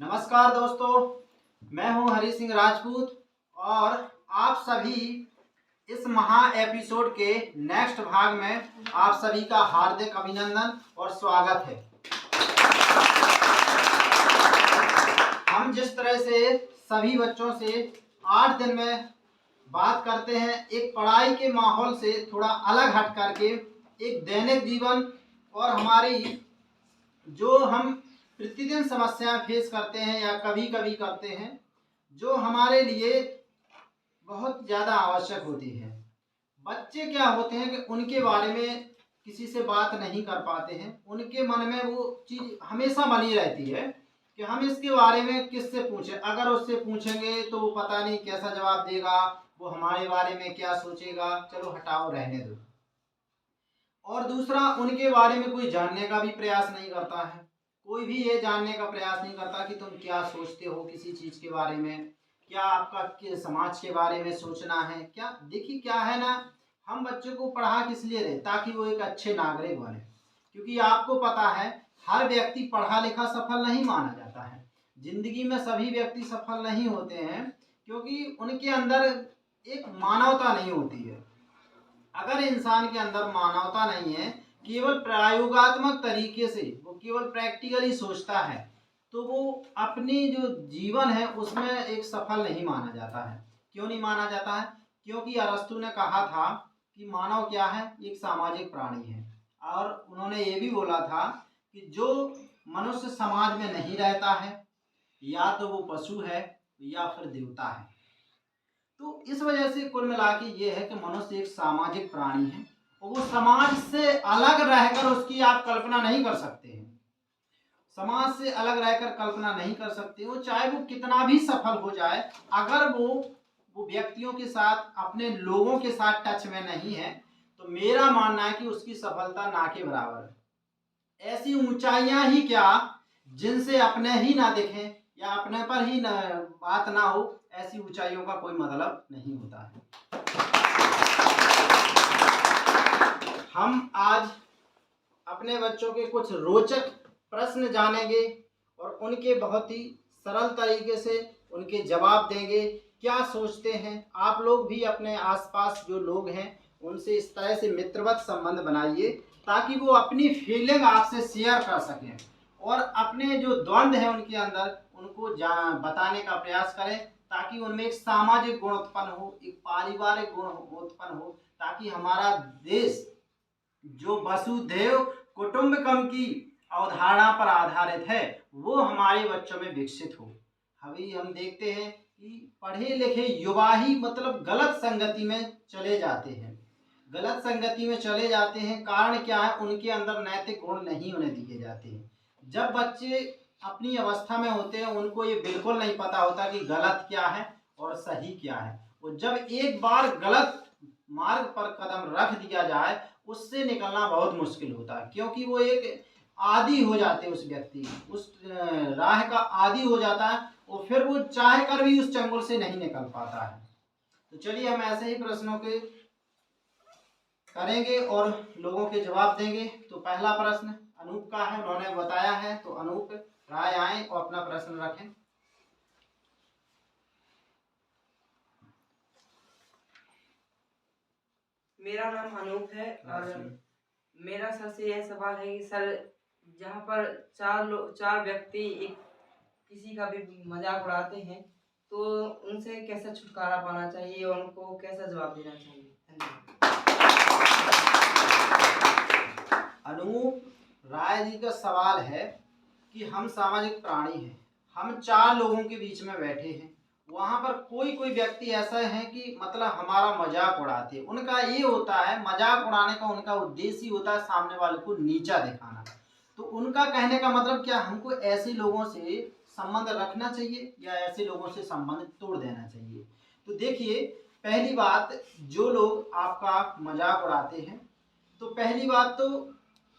नमस्कार दोस्तों, मैं हूं हरी सिंह राजपूत और आप सभी इस महा एपिसोड के नेक्स्ट भाग में आप सभी का हार्दिक अभिनंदन और स्वागत है। हम जिस तरह से सभी बच्चों से 8 दिन में बात करते हैं, एक पढ़ाई के माहौल से थोड़ा अलग हट करके एक दैनिक जीवन और हमारी जो हम प्रतिदिन समस्याएं फेस करते हैं या कभी कभी करते हैं, जो हमारे लिए बहुत ज़्यादा आवश्यक होती है। बच्चे क्या होते हैं कि उनके बारे में किसी से बात नहीं कर पाते हैं, उनके मन में वो चीज़ हमेशा बनी रहती है कि हम इसके बारे में किससे पूछें। अगर उससे पूछेंगे तो वो पता नहीं कैसा जवाब देगा, वो हमारे बारे में क्या सोचेगा, चलो हटाओ रहने दो। और दूसरा, उनके बारे में कोई जानने का भी प्रयास नहीं करता है। कोई भी ये जानने का प्रयास नहीं करता कि तुम क्या सोचते हो किसी चीज़ के बारे में, क्या आपका समाज के बारे में सोचना है। क्या देखिए, क्या है ना, हम बच्चों को पढ़ा किस लिए रहे, ताकि वो एक अच्छे नागरिक बने। क्योंकि आपको पता है, हर व्यक्ति पढ़ा लिखा सफल नहीं माना जाता है। जिंदगी में सभी व्यक्ति सफल नहीं होते हैं, क्योंकि उनके अंदर एक मानवता नहीं होती है। अगर इंसान के अंदर मानवता नहीं है, केवल प्रयोगात्मक तरीके से वो केवल प्रैक्टिकली सोचता है, तो वो अपनी जो जीवन है उसमें एक सफल नहीं माना जाता है। क्यों नहीं माना जाता है? क्योंकि अरस्तु ने कहा था कि मानव क्या है, एक सामाजिक प्राणी है। और उन्होंने ये भी बोला था कि जो मनुष्य समाज में नहीं रहता है, या तो वो पशु है या फिर देवता है। तो इस वजह से कुल मिला के ये है कि मनुष्य एक सामाजिक प्राणी है और वो समाज से अलग रहकर उसकी आप कल्पना नहीं कर सकते हैं। समाज से अलग रहकर कल्पना नहीं कर सकते हो, चाहे वो कितना भी सफल हो जाए, अगर वो व्यक्तियों के साथ, अपने लोगों के साथ टच में नहीं है, तो मेरा मानना है कि उसकी सफलता ना के बराबर है। ऐसी ऊंचाइयां ही क्या जिनसे अपने ही ना दिखें या अपने पर ही बात ना हो, ऐसी ऊंचाइयों का कोई मतलब नहीं होता है। हम आज अपने बच्चों के कुछ रोचक प्रश्न जानेंगे और उनके बहुत ही सरल तरीके से उनके जवाब देंगे। क्या सोचते हैं आप लोग भी अपने आसपास जो लोग हैं उनसे इस तरह से मित्रवत संबंध बनाइए, ताकि वो अपनी फीलिंग आपसे शेयर कर सकें और अपने जो द्वंद्व है उनके अंदर उनको बताने का प्रयास करें, ताकि उनमें एक सामाजिक गुण उत्पन्न हो, एक पारिवारिक गुण उत्पन्न हो, ताकि हमारा देश जो वसुधैव कुटुंबकम की अवधारणा पर आधारित है वो हमारे बच्चों में विकसित हो। अभी हम देखते हैं कि पढ़े लिखे युवा ही मतलब गलत संगति में चले जाते हैं, गलत संगति में चले जाते हैं। कारण क्या है? उनके अंदर नैतिक गुण नहीं उन्हें दिए जाते हैं। जब बच्चे अपनी अवस्था में होते हैं, उनको ये बिल्कुल नहीं पता होता कि गलत क्या है और सही क्या है। और जब एक बार गलत मार्ग पर कदम रख दिया जाए, उससे निकलना बहुत मुश्किल होता है, क्योंकि वो एक आदी हो जाते हैं, उस व्यक्ति उस राह का आदी हो जाता है और फिर वो चाह कर भी उस चंगुल से नहीं निकल पाता है। तो चलिए हम ऐसे ही प्रश्नों के करेंगे और लोगों के जवाब देंगे। तो पहला प्रश्न अनूप का है, उन्होंने बताया है, तो अनूप राय आए और अपना प्रश्न रखें। मेरा नाम अनूप है और मेरा सर से यह सवाल है कि सर, जहाँ पर चार व्यक्ति एक किसी का भी मजाक उड़ाते हैं, तो उनसे कैसा छुटकारा पाना चाहिए और उनको कैसा जवाब देना चाहिए? धन्यवाद। अनूप राय जी का सवाल है कि हम सामाजिक प्राणी हैं, हम 4 लोगों के बीच में बैठे हैं, वहाँ पर कोई कोई व्यक्ति ऐसा है कि मतलब हमारा मजाक उड़ाते हैं। उनका ये होता है, मजाक उड़ाने का उनका उद्देश्य ही होता है सामने वाले को नीचा दिखाना। तो उनका कहने का मतलब क्या, हमको ऐसे लोगों से संबंध रखना चाहिए या ऐसे लोगों से संबंध तोड़ देना चाहिए? तो देखिए, पहली बात, जो लोग आपका मजाक उड़ाते हैं, तो पहली बात तो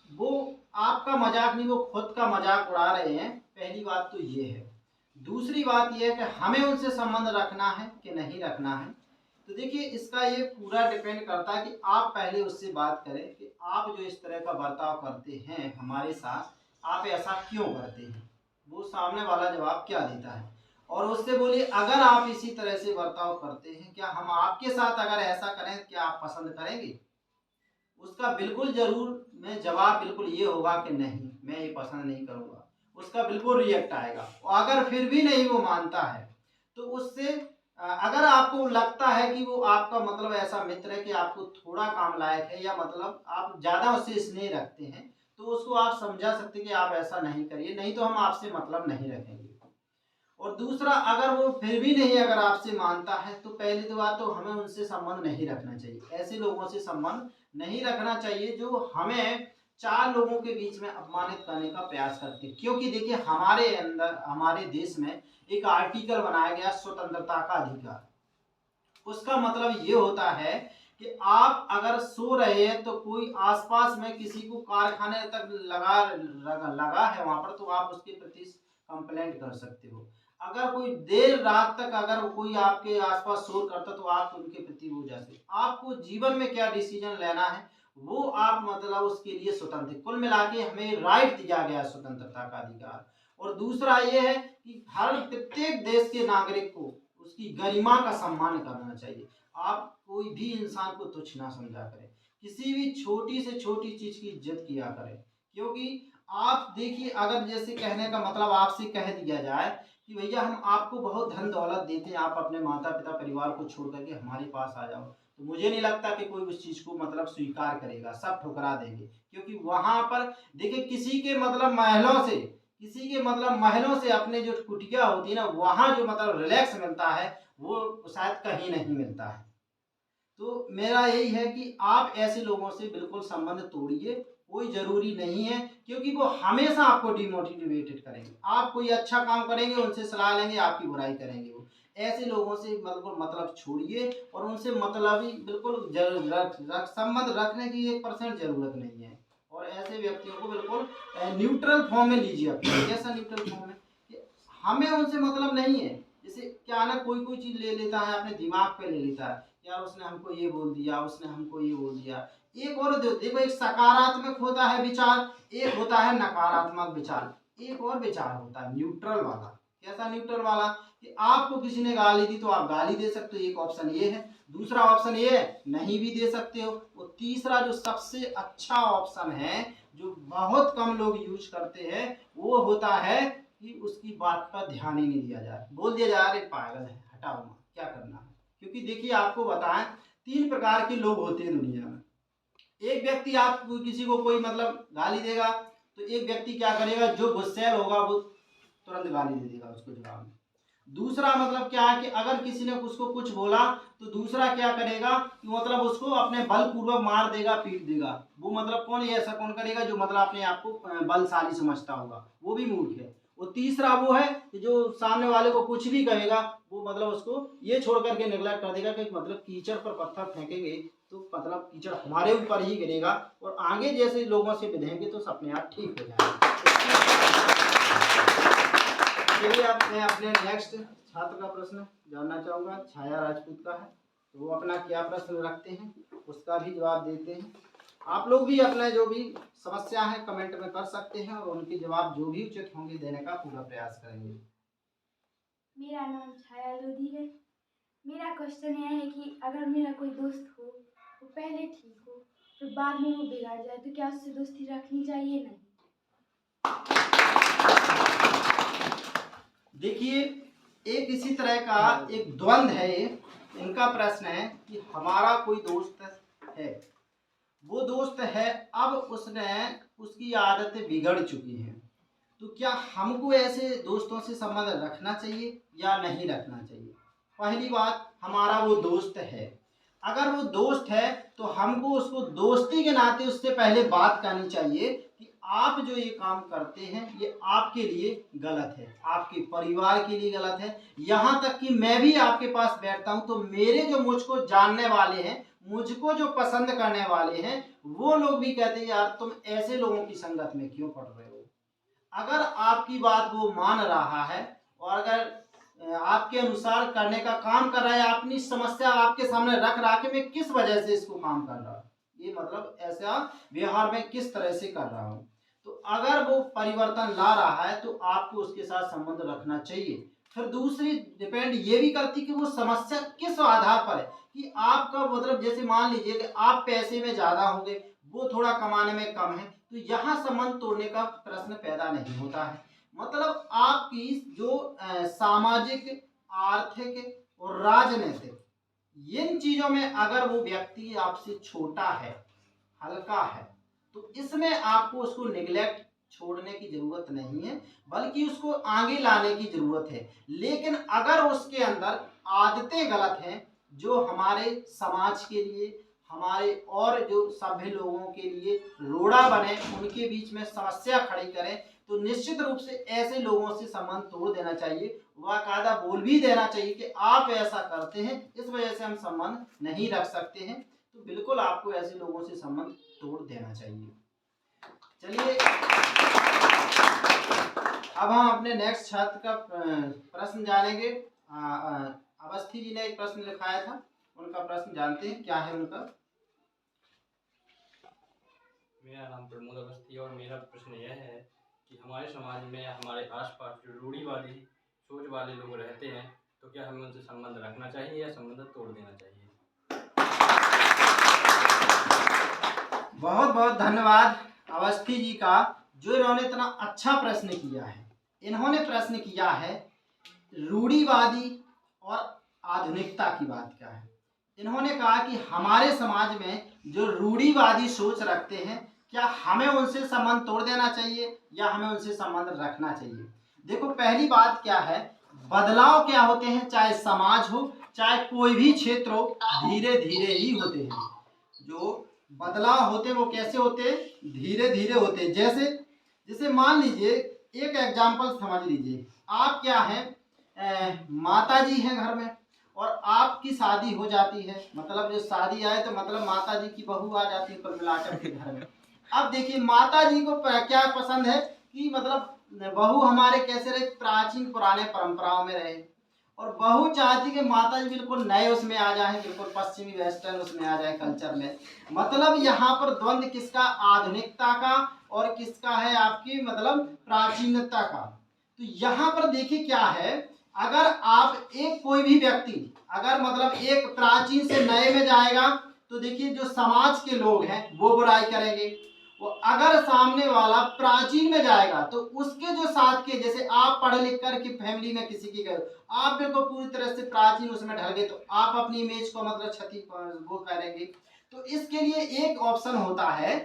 वो आपका मजाक नहीं, वो खुद का मजाक उड़ा रहे हैं। पहली बात तो ये है। दूसरी बात ये है कि हमें उनसे संबंध रखना है कि नहीं रखना है। तो देखिए, इसका ये पूरा डिपेंड करता है कि आप पहले उससे बात करें कि आप जो इस तरह का बर्ताव करते हैं हमारे साथ, आप ऐसा क्यों करते हैं। वो सामने वाला जवाब क्या देता है। और उससे बोलिए अगर आप इसी तरह से बर्ताव करते हैं, क्या हम आपके साथ अगर ऐसा करें क्या आप पसंद करेंगे? उसका बिल्कुल जरूर में जवाब बिल्कुल ये होगा कि नहीं, मैं ये पसंद नहीं करूँगा। उसका बिल्कुल रिएक्ट आएगा। और अगर फिर भी नहीं वो मानता है तो उससे अगर आपको लगता है कि वो आपका मतलब ऐसा मित्र है कि आपको थोड़ा काम लायक है, या मतलब आप ज़्यादा उससे स्नेह रखते हैं, तो उसको आप समझा सकते हैं कि आप ऐसा नहीं करिए, नहीं तो हम आपसे मतलब नहीं रखेंगे। और दूसरा, अगर वो फिर भी नहीं अगर आपसे मानता है तो पहली तो बात तो हमें उनसे संबंध नहीं रखना चाहिए। ऐसे लोगों से संबंध नहीं रखना चाहिए जो हमें चार लोगों के बीच में अपमानित करने का प्रयास करते हैं। क्योंकि देखिए हमारे अंदर, हमारे देश में एक आर्टिकल बनाया गया स्वतंत्रता का अधिकार। उसका मतलब ये होता है कि आप अगर सो रहे हैं तो कोई आसपास में किसी को कारखाने तक लगा है वहां पर, तो आप उसके प्रति कंप्लेंट कर सकते हो। अगर कोई देर रात तक अगर कोई आपके आसपास शोर करता तो आप उनके प्रति वो जैसे आपको जीवन में क्या डिसीजन लेना है वो आप मतलब उसके लिए स्वतंत्र। कुल मिला के हमें राइट दिया गया स्वतंत्रता का अधिकार। और दूसरा ये है कि हर प्रत्येक देश के नागरिक को उसकी गरिमा का सम्मान करना चाहिए। आप कोई भी इंसान को तुच्छ ना समझा करें, किसी भी छोटी से छोटी चीज की इज्जत किया करें। क्योंकि आप देखिए अगर जैसे कहने का मतलब आपसे कह दिया जाए कि भैया हम आपको बहुत धन दौलत देते हैं, आप अपने माता पिता परिवार को छोड़ करके हमारे पास आ जाओ, तो मुझे नहीं लगता कि कोई उस चीज को मतलब स्वीकार करेगा, सब ठुकरा देंगे। क्योंकि वहां पर देखिए किसी के मतलब महलों से अपने जो कुटिया होती है ना, वहां जो मतलब रिलैक्स मिलता है वो शायद कहीं नहीं मिलता है। तो मेरा यही है कि आप ऐसे लोगों से बिल्कुल संबंध तोड़िए, कोई जरूरी नहीं है, क्योंकि वो हमेशा आपको डिमोटिवेटेड करेंगे। आप कोई अच्छा काम करेंगे उनसे सलाह लेंगे, आपकी बुराई करेंगे। वो ऐसे लोगों से मतलब छोड़िए और उनसे मतलब ही बिल्कुल संबंध रखने की 1% जरूरत नहीं है। और ऐसे व्यक्तियों को बिल्कुल न्यूट्रल फॉर्म में लीजिए अपने। कैसा न्यूट्रल फॉर्म में कि हमें उनसे मतलब नहीं है। जैसे क्या ना कोई चीज ले लेता है अपने दिमाग पे ले लेता है, यार उसने हमको ये बोल दिया, उसने हमको ये बोल दिया। एक और देखो, एक सकारात्मक होता है विचार, एक होता है नकारात्मक विचार, एक और विचार होता है न्यूट्रल वाला। कैसा न्यूट्रल वाला कि आपको किसी ने गाली दी तो आप गाली दे सकते हो, एक ऑप्शन ये है। दूसरा ऑप्शन ये है नहीं भी दे सकते हो। और तीसरा जो सबसे अच्छा ऑप्शन है जो बहुत कम लोग यूज करते हैं वो होता है कि उसकी बात पर ध्यान ही नहीं दिया जाए, बोल दिया जाए अरे पागल है, हटाओ मत, क्या करना है। क्योंकि देखिए आपको बताएं 3 प्रकार के लोग होते हैं दुनिया में। एक व्यक्ति आप किसी को कोई मतलब गाली देगा तो एक व्यक्ति क्या करेगा, जो गुस्सैल होगा वो तुरंत गाली दे देगा उसको जवाब में। दूसरा मतलब क्या है कि अगर किसी ने उसको कुछ बोला तो दूसरा क्या करेगा कि मतलब उसको अपने बलपूर्वक मार देगा, पीट देगा। वो मतलब कौन, ये ऐसा कौन करेगा जो मतलब अपने आप को बलशाली समझता होगा, वो भी मूर्ख है। और तीसरा वो है कि जो सामने वाले को कुछ भी कहेगा वो मतलब उसको ये छोड़ करके निगलेक्ट कर देगा कि मतलब कीचड़ पर पत्थर फेंकेंगे तो मतलब कीचड़ हमारे ऊपर ही गिरेगा और आगे जैसे लोगों से विधेंगे तो अपने आप ठीक हो जाएगा। चलिए अब मैं अपने नेक्स्ट छात्र का प्रश्न जानना चाहूँगा। छाया राजपूत का है, तो वो अपना क्या प्रश्न रखते हैं उसका भी जवाब देते हैं। आप लोग भी अपने जो भी समस्या है कमेंट में कर सकते हैं और उनके जवाब जो भी उचित होंगे देने का पूरा प्रयास करेंगे। मेरा नाम छाया लोधी है। मेरा क्वेश्चन यह है कि अगर मेरा कोई दोस्त हो, वो पहले ठीक हो फिर बाद में वो बिगड़ जाए, तो क्या उससे दोस्ती रखनी चाहिए? नहीं। देखिए एक इसी तरह का एक द्वंद्व है ये। इनका प्रश्न है कि हमारा कोई दोस्त है, वो दोस्त है, अब उसकी आदतें बिगड़ चुकी हैं, तो क्या हमको ऐसे दोस्तों से संबंध रखना चाहिए या नहीं रखना चाहिए। पहली बात, हमारा वो दोस्त है, अगर वो दोस्त है तो हमको उसको दोस्ती के नाते उससे पहले बात करनी चाहिए कि आप जो ये काम करते हैं ये आपके लिए गलत है, आपके परिवार के लिए गलत है। यहाँ तक कि मैं भी आपके पास बैठता हूँ तो मेरे जो मुझको जानने वाले हैं, मुझको जो पसंद करने वाले हैं, वो लोग भी कहते हैं यार तुम ऐसे लोगों की संगत में क्यों पड़ रहे हो। अगर आपकी बात वो मान रहा है और अगर आपके अनुसार करने का काम कर रहा है, अपनी समस्या आपके सामने रख रहा कि मैं किस वजह से इसको काम कर रहा हूँ, ये मतलब ऐसा व्यवहार में किस तरह से कर रहा हूँ, तो अगर वो परिवर्तन ला रहा है तो आपको उसके साथ संबंध रखना चाहिए। फिर दूसरी डिपेंड ये भी करती कि वो समस्या किस आधार पर है, कि आपका मतलब जैसे मान लीजिए कि आप पैसे में ज्यादा होंगे, वो थोड़ा कमाने में कम है, तो यहाँ संबंध तोड़ने का प्रश्न पैदा नहीं होता है। मतलब आपकी जो सामाजिक, आर्थिक और राजनीतिक इन चीजों में अगर वो व्यक्ति आपसे छोटा है, हल्का है, तो इसमें आपको उसको निगलेक्ट छोड़ने की जरूरत नहीं है, बल्कि उसको आगे लाने की जरूरत है। लेकिन अगर उसके अंदर आदतें गलत हैं जो हमारे समाज के लिए, हमारे और जो सभ्य लोगों के लिए रोड़ा बने, उनके बीच में समस्या खड़ी करें, तो निश्चित रूप से ऐसे लोगों से संबंध तोड़ देना चाहिए। बाकायदा बोल भी देना चाहिए कि आप ऐसा करते हैं, इस वजह से हम संबंध नहीं रख सकते हैं। तो बिल्कुल आपको ऐसे लोगों से संबंध तोड़ देना चाहिए। चलिए अब हम अपने नेक्स्ट छात्र का प्रश्न जानेंगे। अवस्थी जी ने एक प्रश्न लिखाया था, उनका प्रश्न जानते हैं, क्या है उनका। मेरा नाम प्रमोद अवस्थी और मेरा प्रश्न यह है कि हमारे समाज में हमारे आसपास जो रूढ़िवादी सोच वाले लोग रहते हैं, तो क्या हमें उनसे संबंध रखना चाहिए या संबंध तोड़ देना चाहिए? बहुत बहुत धन्यवाद अवस्थी जी का, जो इन्होंने इतना अच्छा प्रश्न किया है। इन्होंने प्रश्न किया है रूढ़िवादी और आधुनिकता की बात क्या है। इन्होंने कहा कि हमारे समाज में जो रूढ़िवादी सोच रखते हैं, क्या हमें उनसे संबंध तोड़ देना चाहिए या हमें उनसे संबंध रखना चाहिए। देखो पहली बात क्या है, बदलाव क्या होते हैं, चाहे समाज हो चाहे कोई भी क्षेत्र हो, धीरे धीरे ही होते हैं। जो बदलाव होते हैं वो कैसे होते हैं, धीरे धीरे होते हैं। जैसे जैसे मान लीजिए, एक एग्जाम्पल समझ लीजिए, आप क्या हैं, माता जी हैं घर में और आपकी शादी हो जाती है, मतलब जो शादी आए तो मतलब माता जी की बहू आ जाती है कुल मिलाकर के घर में। अब देखिए माता जी को क्या पसंद है कि मतलब बहू हमारे कैसे रहे, प्राचीन पुराने परंपराओं में रहे, और बहू चाहती कि माता जी बिल्कुल नए उसमें आ जाए, बिल्कुल पश्चिमी वेस्टर्न उसमें आ जाए कल्चर में। मतलब यहाँ पर द्वंद्व किसका, आधुनिकता का, और किसका है आपकी मतलब प्राचीनता का। तो यहाँ पर देखिए क्या है, अगर आप एक कोई भी व्यक्ति अगर मतलब एक प्राचीन से नए में जाएगा, तो देखिए जो समाज के लोग हैं वो बुराई करेंगे। वो अगर सामने वाला प्राचीन में जाएगा तो उसके जो साथ के, जैसे आप पढ़ लिख कर के फैमिली में किसी की गए, आप बिल्कुल पूरी तरह से प्राचीन उसमें ढल गए, तो आप अपनी इमेज को मतलब क्षति वो करेंगे। तो इसके लिए एक ऑप्शन होता है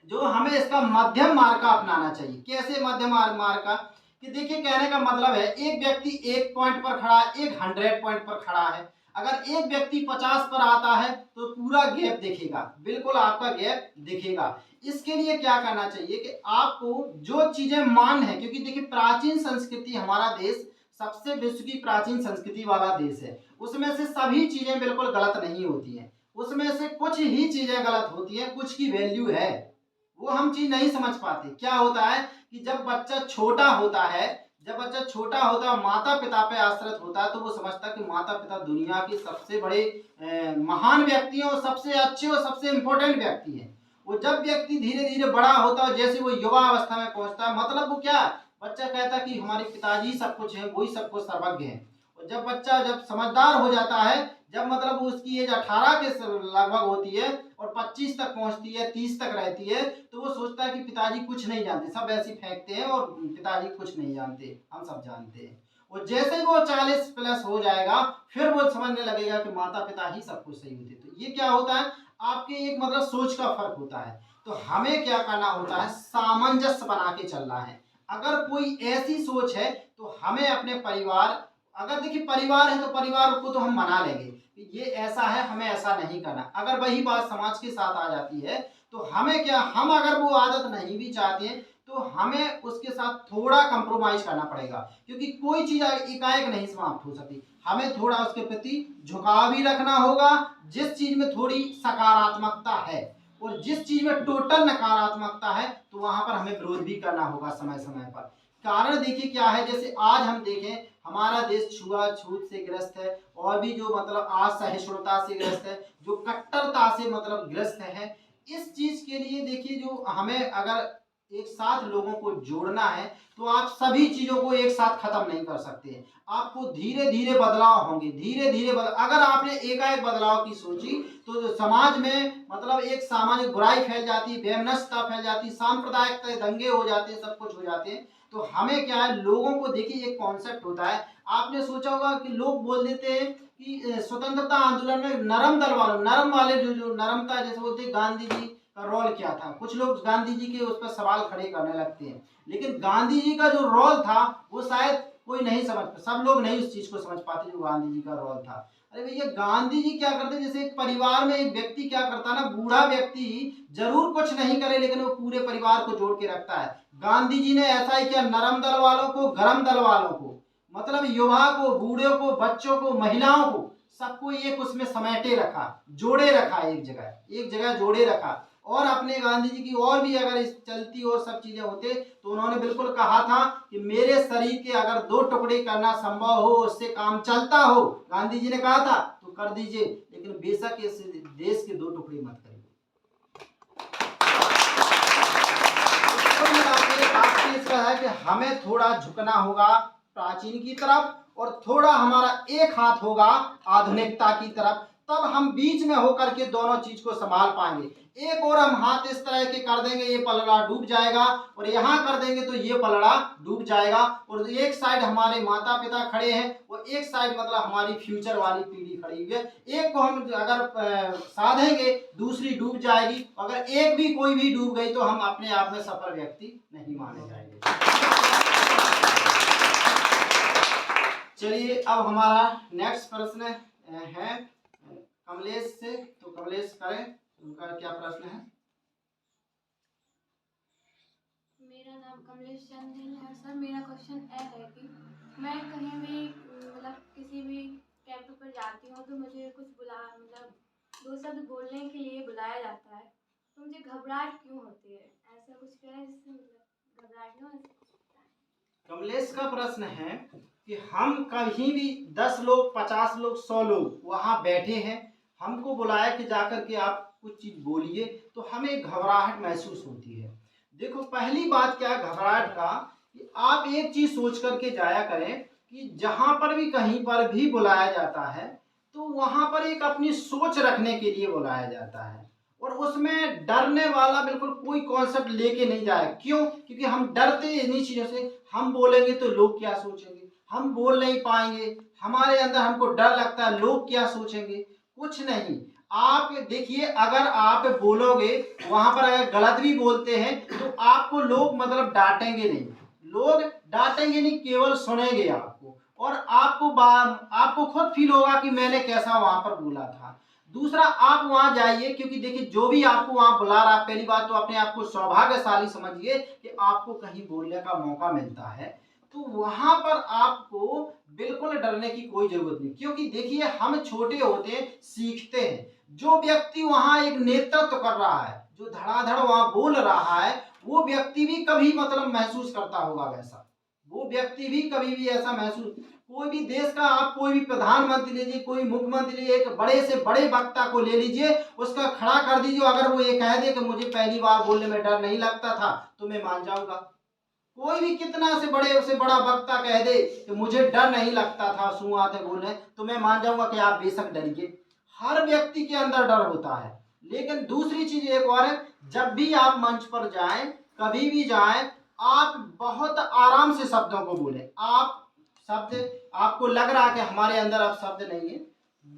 जो हमें इसका मध्यम मार्ग का अपनाना चाहिए। कैसे मध्यम मार्ग का, कि देखिए कहने का मतलब है एक व्यक्ति एक पॉइंट पर खड़ा है, एक 100 पॉइंट पर खड़ा है। अगर एक व्यक्ति 50 पर आता है तो पूरा गैप दिखेगा, बिल्कुल आपका गैप दिखेगा। इसके लिए क्या करना चाहिए कि आपको जो चीजें मान है, क्योंकि देखिए प्राचीन संस्कृति, हमारा देश सबसे विश्व की प्राचीन संस्कृति वाला देश है, उसमें से सभी चीजें बिल्कुल गलत नहीं होती हैं, उसमें से कुछ ही चीजें गलत होती हैं, कुछ की वैल्यू है, वो हम चीज नहीं समझ पाते। क्या होता है कि जब बच्चा छोटा होता है, माता पिता पे आश्रित होता है, तो वो समझता है कि माता पिता दुनिया के सबसे बड़े महान व्यक्ति हैं और सबसे अच्छे और सबसे इंपॉर्टेंट व्यक्ति हैं। वो जब व्यक्ति धीरे धीरे बड़ा होता है, जैसे वो युवा अवस्था में पहुंचता है, मतलब वो क्या, बच्चा कहता है कि हमारे पिताजी सब कुछ है, वही सब कुछ सर्वज्ञ है। और जब बच्चा जब समझदार हो जाता है, जब मतलब उसकी एज 18 के लगभग होती है और 25 तक पहुंचती है, 30 तक रहती है, तो वो सोचता है कि पिताजी कुछ नहीं जानते, सब ऐसे फेंकते हैं और पिताजी कुछ नहीं जानते, हम सब जानते हैं। और जैसे ही वो 40 प्लस हो जाएगा, फिर वो समझने लगेगा कि माता पिता ही सब कुछ सही होते। तो ये क्या होता है, आपके एक मतलब सोच का फर्क होता है। तो हमें क्या करना होता है, सामंजस्य बना के चलना है। अगर कोई ऐसी सोच है तो हमें अपने परिवार, अगर देखिए परिवार है तो परिवार को तो हम मना लेंगे, ये ऐसा है, हमें ऐसा नहीं करना। अगर वही बात समाज के साथ आ जाती है तो हमें क्या, हम अगर वो आदत नहीं भी चाहते हैं तो हमें उसके साथ थोड़ा कंप्रोमाइज करना पड़ेगा, क्योंकि कोई चीज एकाएक नहीं समाप्त हो सकती। हमें थोड़ा उसके प्रति झुकाव भी रखना होगा, जिस चीज में थोड़ी सकारात्मकता है, और जिस चीज में टोटल नकारात्मकता है तो वहां पर हमें विरोध भी करना होगा समय समय पर। कारण देखिए क्या है, जैसे आज हम देखें हमारा देश छुआछूत से ग्रस्त है, और भी जो मतलब असहिष्णुता से ग्रस्त है, जो कट्टरता से मतलब ग्रस्त है। इस चीज के लिए देखिए जो हमें अगर एक साथ लोगों को जोड़ना है तो आप सभी चीजों को एक साथ खत्म नहीं कर सकते। आपको धीरे धीरे बदलाव होंगे, धीरे धीरे अगर आपने एकाएक बदलाव की सोची तो समाज में मतलब एक सामाजिक बुराई फैल जाती, वैमनस्यता फैल जाती, सांप्रदायिक दंगे हो जाते, सब कुछ हो जाते हैं। तो हमें क्या है, लोगों को देखिए एक कॉन्सेप्ट होता है, आपने सोचा होगा कि लोग बोल देते हैं कि स्वतंत्रता आंदोलन में नरम वाले जो नरमता जैसे बोलते हैं, गांधी जी का रोल क्या था। कुछ लोग गांधी जी के उस पर सवाल खड़े करने लगते हैं, लेकिन गांधी जी का जो रोल था वो शायद कोई नहीं समझ, सब लोग नहीं उस चीज को समझ पाते जो गांधी जी का रोल था। अरे भैया, गांधी जी क्या करते, जैसे एक परिवार में एक व्यक्ति क्या करता ना, बूढ़ा व्यक्ति जरूर कुछ नहीं करे लेकिन वो पूरे परिवार को जोड़ के रखता है। गांधी जी ने ऐसा ही किया, नरम दल वालों को, गरम दल वालों को, मतलब युवा को, बूढ़े को, बच्चों को, महिलाओं को, सबको एक उसमें समेटे रखा, जोड़े रखा, एक जगह जोड़े रखा। और अपने गांधी जी की और भी अगर इस चलती और सब चीजें होते तो उन्होंने बिल्कुल कहा था कि मेरे शरीर के अगर 2 टुकड़े करना संभव हो, उससे काम चलता हो, गांधी जी ने कहा था, तो कर दीजिए, लेकिन बेशक इस देश के 2 टुकड़े मत करिए। आपके इसका है कि हमें थोड़ा झुकना होगा प्राचीन की तरफ और थोड़ा हमारा एक हाथ होगा आधुनिकता की तरफ, तब हम बीच में होकर के दोनों चीज को संभाल पाएंगे। एक और हम हाथ इस तरह के कर देंगे ये पलड़ा डूब जाएगा, और यहाँ कर देंगे तो ये पलड़ा डूब जाएगा। और एक साइड हमारे माता पिता खड़े हैं और एक साइड मतलब हमारी फ्यूचर वाली पीढ़ी खड़ी हुई है। एक को हम अगर साधेंगे दूसरी डूब जाएगी, अगर एक भी कोई भी डूब गई तो हम अपने आप में सफल व्यक्ति नहीं माने जाएंगे। चलिए, अब हमारा नेक्स्ट प्रश्न है कमलेश से, तो कमलेश करें, उनका क्या प्रश्न है। मेरा नाम कमलेश चंद है सर। मेरा क्वेश्चन है कि मैं कहीं भी मतलब किसी भी कैंप पर जाती हूँ तो मुझे कुछ मतलब 2 शब्द बोलने के लिए बुलाया जाता है, तो मुझे घबराहट क्यों होती है? ऐसा कुछ करें जिससे मतलब घबराहट ना हो। कमलेश का प्रश्न है कि हम कहीं भी 10 लोग, 50 लोग, 100 लोग वहां बैठे हैं, हमको बुलाया कि जाकर के आप कुछ चीज बोलिए, तो हमें घबराहट महसूस होती है। देखो, पहली बात क्या है घबराहट का, कि आप एक चीज सोच करके जाया करें कि जहां पर भी कहीं पर भी बुलाया जाता है तो वहां पर एक अपनी सोच रखने के लिए बुलाया जाता है, और उसमें डरने वाला बिल्कुल कोई कॉन्सेप्ट लेके नहीं जाए। क्यों? क्योंकि हम डरते इन्हीं चीजों से, हम बोलेंगे तो लोग क्या सोचेंगे, हम बोल नहीं पाएंगे, हमारे अंदर हमको डर लगता है लोग क्या सोचेंगे। कुछ नहीं, आप देखिए, अगर आप बोलोगे वहां पर अगर गलत भी बोलते हैं तो आपको लोग मतलब डांटेंगे नहीं, लोग डांटेंगे नहीं, केवल सुनेंगे आपको, और आपको खुद फील होगा कि मैंने कैसा वहां पर बोला था। दूसरा, आप वहां जाइए, क्योंकि देखिए जो भी आपको वहां बुला रहा है, पहली बात तो अपने आप को सौभाग्यशाली समझिए कि आपको कहीं बोलने का मौका मिलता है, तो वहां पर आपको बिल्कुल डरने की कोई जरूरत नहीं। क्योंकि देखिए, हम छोटे होते हैं, सीखते हैं, जो व्यक्ति वहां एक नेतृत्व कर रहा है, जो धड़ाधड़ वहां बोल रहा है, वो व्यक्ति भी कभी मतलब महसूस करता होगा वैसा, वो व्यक्ति भी कभी भी ऐसा महसूस, कोई भी देश का आप कोई भी प्रधानमंत्री लीजिए, कोई मुख्यमंत्री लीजिए, एक बड़े से बड़े वक्ता को ले लीजिए, उसका खड़ा कर दीजिए, अगर वो ये कह दे कि मुझे पहली बार बोलने में डर नहीं लगता था, तो मैं मान जाऊंगा। कोई भी कितना से बड़े से बड़ा वक्ता कह दे कि मुझे डर नहीं लगता था शुरुआत बोलने, तो मैं मान जाऊंगा कि आप बेशक डरिए। हर व्यक्ति के अंदर डर होता है। लेकिन दूसरी चीज एक और है, जब भी आप मंच पर जाएं, कभी भी जाएं, आप बहुत आराम से शब्दों को बोलें। आप शब्द आपको लग रहा है कि हमारे अंदर अब शब्द नहीं है,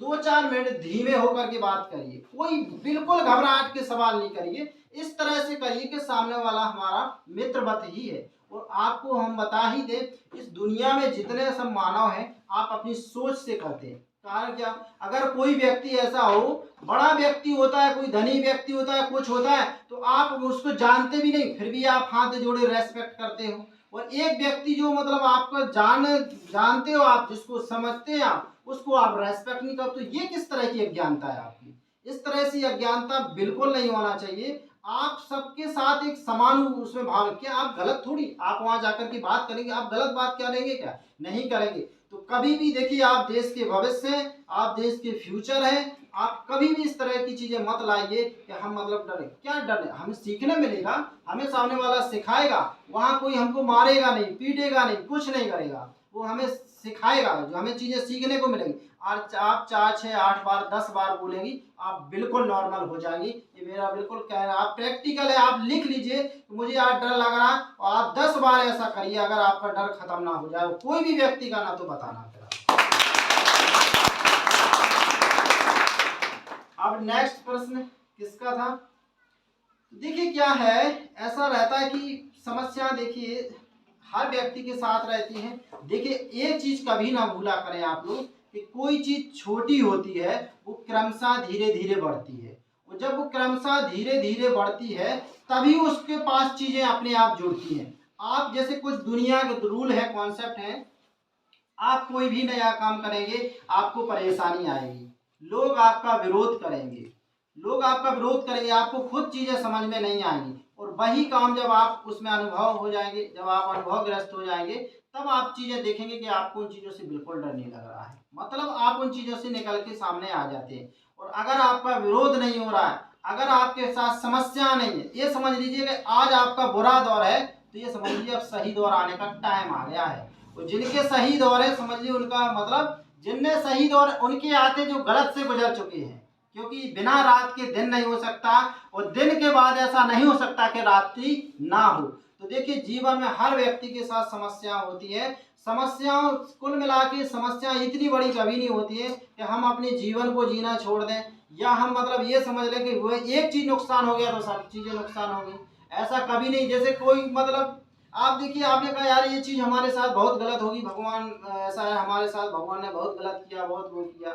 2-4 मिनट धीमे होकर के बात करिए, कोई बिल्कुल घबराहट के सवाल नहीं करिए, इस तरह से करिए कि सामने वाला हमारा मित्रवत ही है। और आपको हम बता ही दे, इस दुनिया में जितने सब मानव हैं, आप अपनी सोच से करते हैं। कारण क्या, अगर कोई व्यक्ति ऐसा हो, बड़ा व्यक्ति होता है, कोई धनी व्यक्ति होता है, कुछ होता है, तो आप उसको जानते भी नहीं, फिर भी आप हाथ जोड़े रेस्पेक्ट करते हो। और एक व्यक्ति जो मतलब आपको जानते हो, आप जिसको समझते हैं, आप उसको आप रेस्पेक्ट नहीं करते, तो ये किस तरह की अज्ञानता है आपकी। इस तरह से अज्ञानता बिल्कुल नहीं होना चाहिए। आप सबके साथ एक समान उसमें भाव रखिए। आप गलत थोड़ी, आप वहां जाकर के बात करेंगे, आप गलत बात करेंगे क्या? नहीं करेंगे। तो कभी भी देखिए, आप देश के भविष्य हैं, आप देश के फ्यूचर हैं, आप कभी भी इस तरह की चीजें मत लाइए कि हम मतलब डरे। क्या डरे, हमें सीखने मिलेगा, हमें सामने वाला सिखाएगा, वहाँ कोई हमको मारेगा नहीं, पीटेगा नहीं, कुछ नहीं करेगा, वो हमें सिखाएगा, जो हमें चीजें सीखने को मिलेगी। और आप 4, 6, 8 बार 10 बार बोलेंगी, आप बिल्कुल नॉर्मल हो जाएंगी। ये मेरा बिल्कुल कहना, आप प्रैक्टिकल है, आप लिख लीजिए कि मुझे आज डर लग रहा है, और आप 10 बार ऐसा करिए, अगर आपका डर खत्म ना हो जाए, कोई भी व्यक्ति का ना, तो बताना फिर। अब नेक्स्ट प्रश्न किसका था? देखिए क्या है, ऐसा रहता है कि समस्या देखिए हर व्यक्ति के साथ रहती है। देखिए एक चीज कभी ना भूला करें आप लोग कि कोई चीज छोटी होती है वो क्रमशः धीरे धीरे बढ़ती है, और जब वो क्रमशः धीरे धीरे बढ़ती है तभी उसके पास चीजें अपने आप जुड़ती हैं। आप जैसे कुछ दुनिया के रूल है, कॉन्सेप्ट है, आप कोई भी नया काम करेंगे आपको परेशानी आएगी, लोग आपका विरोध करेंगे, आपको खुद चीजें समझ में नहीं आएंगी, और वही काम जब आप उसमें अनुभव हो जाएंगे, जब आप अनुभवग्रस्त हो जाएंगे, तब आप चीजें देखेंगे कि आपको उन चीजों से बिल्कुल डर नहीं लग रहा है, मतलब आप उन चीजों से निकल के सामने आ जाते हैं। और अगर आपका विरोध नहीं हो रहा है, अगर आपके साथ समस्या नहीं है, ये समझ लीजिए कि आज आपका बुरा दौर है, तो ये समझ लीजिए अब सही दौर आने का टाइम आ गया है। और जिनके सही दौर है, समझ लीजिए उनका मतलब जिनने सही दौर उनके आते जो गलत से गुजर चुके हैं, क्योंकि बिना रात के दिन नहीं हो सकता, और दिन के बाद ऐसा नहीं हो सकता कि रात्रि ना हो। तो देखिए जीवन में हर व्यक्ति के साथ समस्या होती है, समस्याओं कुल मिला के समस्या इतनी बड़ी कभी नहीं होती है कि हम अपने जीवन को जीना छोड़ दें, या हम मतलब ये समझ लें कि वो एक चीज नुकसान हो गया तो सब चीजें नुकसान हो गई, ऐसा कभी नहीं। जैसे कोई मतलब आप देखिए, आपने कहा यार ये चीज हमारे साथ बहुत गलत होगी, भगवान ऐसा है हमारे साथ, भगवान ने बहुत गलत किया, बहुत वो किया।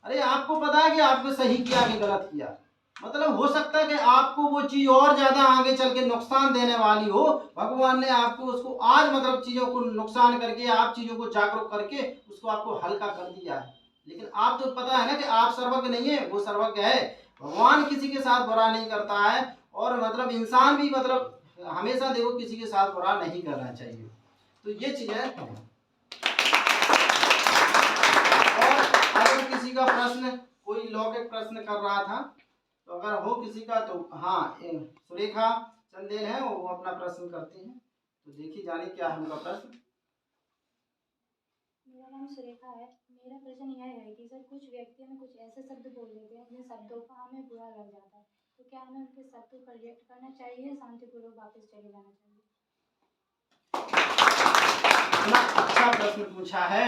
अरे आपको पता है कि आपने सही किया कि गलत किया? मतलब हो सकता है कि आपको वो चीज और ज्यादा आगे चल के नुकसान देने वाली हो, भगवान ने आपको उसको आज मतलब चीजों को नुकसान करके, आप चीजों को जागरूक करके उसको आपको हल्का कर दिया है। लेकिन आप तो पता है ना कि आप सर्वज्ञ नहीं है, वो सर्वज्ञ है। भगवान किसी के साथ बुरा नहीं करता है, और मतलब इंसान भी मतलब हमेशा देखो किसी के साथ बुरा नहीं करना चाहिए। तो ये चीज है। और अगर किसी का प्रश्न, कोई लौकिक प्रश्न कर रहा था, तो अगर हो किसी का तो हाँ, सुरेखा चंदेल है, वो अपना प्रश्न करती हैं, तो देखिए जाने क्या है उनका प्रश्न। मेरा नाम सुरेखा है। मेरा प्रश्न यह है कि सर कुछ व्यक्ति हमें कुछ ऐसे शब्द बोल देते हैं जिन शब्दों का हमें बुरा लग जाता है, तो क्या हमें उनके शब्दों पर रिएक्ट करना चाहिए या शांतिपूर्वक वापस चले जाना चाहिए? इतना अच्छा प्रश्न पूछा है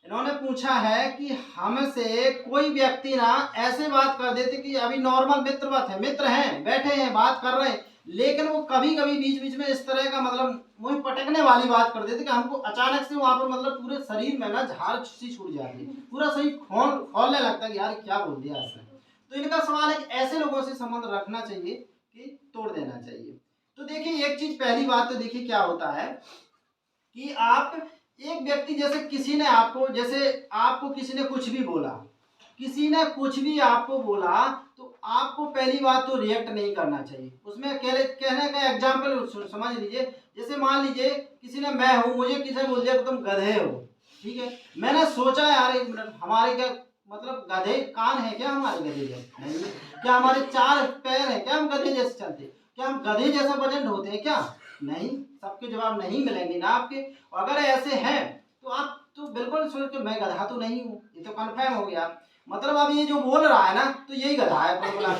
इन्होंने पूछा है कि हमसे कोई व्यक्ति ना ऐसे बात कर देते कि अभी नॉर्मल मित्र हैं, बैठे हैं, बात कर रहे हैं, लेकिन वो कभी कभी बीच बीच में इस तरह का मतलब मुंह पटकने वाली बात कर देते कि हमको अचानक से वहां पर मतलब पूरे शरीर में ना झाड़ सी छूट जाती है, पूरा शरीर खोलने लगता है कि यार क्या बोल दिया इसने। तो इनका सवाल है कि ऐसे लोगों से संबंध रखना चाहिए कि तोड़ देना चाहिए। तो देखिए एक चीज, पहली बात तो देखिए क्या होता है कि आप एक व्यक्ति, जैसे किसी ने आपको, जैसे आपको किसी ने कुछ भी बोला, आपको बोला, तो आपको पहली बात तो रिएक्ट नहीं करना चाहिए। उसमें कहने का एग्जाम्पल समझ लीजिए, जैसे मान लीजिए किसी ने, मैं हूँ, मुझे किसी ने बोल दिया तुम गधे हो, ठीक है, मैंने सोचा यार एक मिनट, हमारे क्या मतलब गधे कान है क्या हमारे गधे जैसे? नहीं। क्या हमारे 4 पैर है क्या हम गधे जैसे चलते? क्या हम गधे जैसा वजन ढोते हैं क्या? नहीं। सबके जवाब नहीं मिलेंगे ना आपके। अगर ऐसे हैं तो आप तो बिल्कुल सोच के मैं गधा तो नहीं हूँ, ये तो कन्फर्म हो गया। मतलब अब ये जो बोल रहा है ना, तो यही गधा है, बोला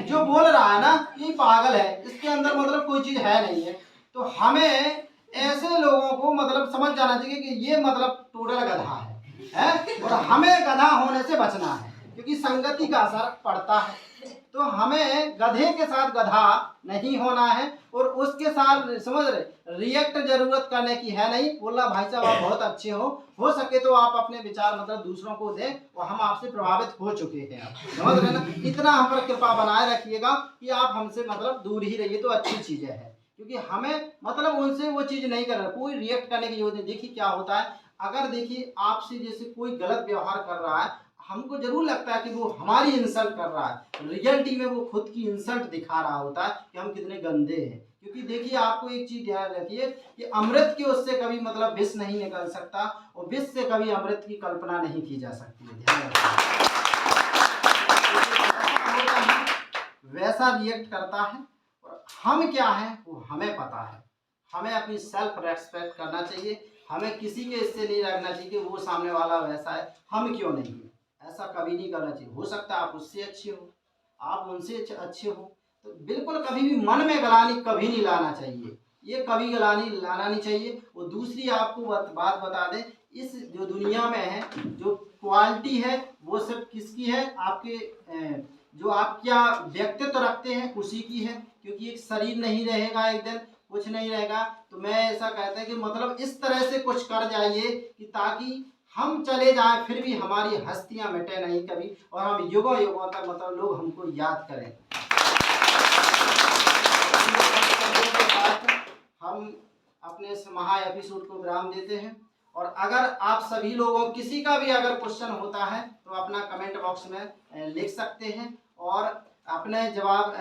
जो बोल रहा है ना यही पागल है, इसके अंदर मतलब कोई चीज है नहीं है। तो हमें ऐसे लोगों को मतलब समझ जाना चाहिए कि ये मतलब टोटल गधा है, और हमें गधा होने से बचना है, क्योंकि संगति का असर पड़ता है। तो हमें गधे के साथ गधा नहीं होना है, और उसके साथ समझ रहे रिएक्ट जरूरत करने की है नहीं। बोला भाई साहब आप बहुत अच्छे हो सके तो आप अपने विचार मतलब दूसरों को दें, और हम आपसे प्रभावित हो चुके हैं, आप समझ रहे ना, इतना हम पर कृपा बनाए रखिएगा कि आप हमसे मतलब दूर ही रहिए, तो अच्छी चीजें है, क्योंकि हमें मतलब उनसे वो चीज नहीं करना, कोई रिएक्ट करने की जरूरत नहीं। देखिए क्या होता है, अगर देखिए आपसे जैसे कोई गलत व्यवहार कर रहा है, हमको जरूर लगता है कि वो हमारी इंसल्ट कर रहा है, रियलिटी में वो खुद की इंसल्ट दिखा रहा होता है कि हम कितने गंदे हैं। क्योंकि देखिए आपको एक चीज ध्यान रखिए कि अमृत के उससे कभी मतलब विष नहीं निकल सकता, और विष से कभी अमृत की कल्पना नहीं की जा सकती है, ध्यान रखिए। वैसा रिएक्ट करता है। और हम क्या हैं वो हमें पता है। हमें अपनी सेल्फ रेस्पेक्ट करना चाहिए। हमें किसी के इससे नहीं रखना चाहिए कि वो सामने वाला वैसा है, हम क्यों नहीं है। ऐसा कभी नहीं करना चाहिए। हो सकता है आप उससे अच्छे हो, आप उनसे अच्छे हो, तो बिल्कुल कभी भी मन में ग्लानि कभी नहीं लाना चाहिए। ये कभी ग्लानि लाना नहीं चाहिए। वो दूसरी आपको बात बता दें, इस जो दुनिया में है जो क्वालिटी है वो सब किसकी है, आपके जो आप क्या व्यक्तित्व रखते हैं उसी की है। क्योंकि एक शरीर नहीं रहेगा, एक दिन कुछ नहीं रहेगा। तो मैं ऐसा कहता है कि मतलब इस तरह से कुछ कर जाइए कि ताकि हम चले जाएं फिर भी हमारी हस्तियां मिटे नहीं कभी, और हम युगों युगों तक मतलब लोग हमको याद करें। हम अपने इस महा एपिसोड को विराम देते हैं। और अगर आप सभी लोगों किसी का भी अगर क्वेश्चन होता है तो अपना कमेंट बॉक्स में लिख सकते हैं, और अपने जवाब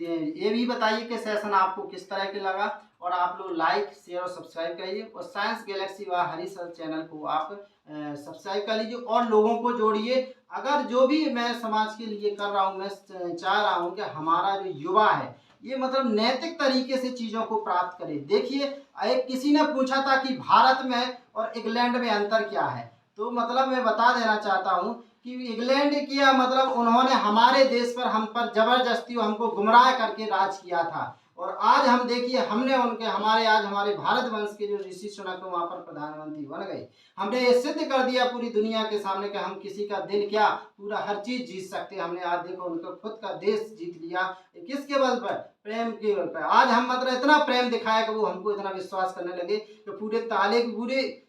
ये भी बताइए कि सेशन आपको किस तरह के लगा। और आप लोग लाइक शेयर और सब्सक्राइब करिए, और साइंस गैलेक्सी व हरी सर चैनल को आप सब्सक्राइब कर लीजिए और लोगों को जोड़िए। अगर जो भी मैं समाज के लिए कर रहा हूँ, मैं चाह रहा हूँ कि हमारा जो युवा है ये मतलब नैतिक तरीके से चीज़ों को प्राप्त करे। देखिए, एक किसी ने पूछा था कि भारत में और इंग्लैंड में अंतर क्या है, तो मतलब मैं बता देना चाहता हूँ कि इंग्लैंड किया मतलब उन्होंने हमारे देश पर हम पर जबरदस्ती हमको गुमराह करके राज किया था। और आज हम देखिए हमने उनके हमारे भारत वंश के जो ऋषि सुनक वहाँ पर प्रधानमंत्री बन गए। हमने ये सिद्ध कर दिया पूरी दुनिया के सामने कि हम किसी का दिल क्या पूरा हर चीज जीत सकते हैं। हमने आज देखो उनका खुद का देश जीत लिया, किसके बल पर, प्रेम के बल पर। आज हम मतलब इतना प्रेम दिखाया कि वो हमको इतना विश्वास करने लगे कि पूरे ताले के पूरे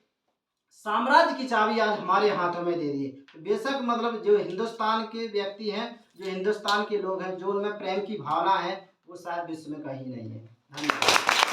साम्राज्य की चाबी आज हमारे हाथों में दे दिए। बेशक मतलब जो हिंदुस्तान के व्यक्ति हैं, जो हिंदुस्तान के लोग हैं, जो उनमें प्रेम की भावना है वो शायद विश्व में कहीं नहीं है। धन्यवाद।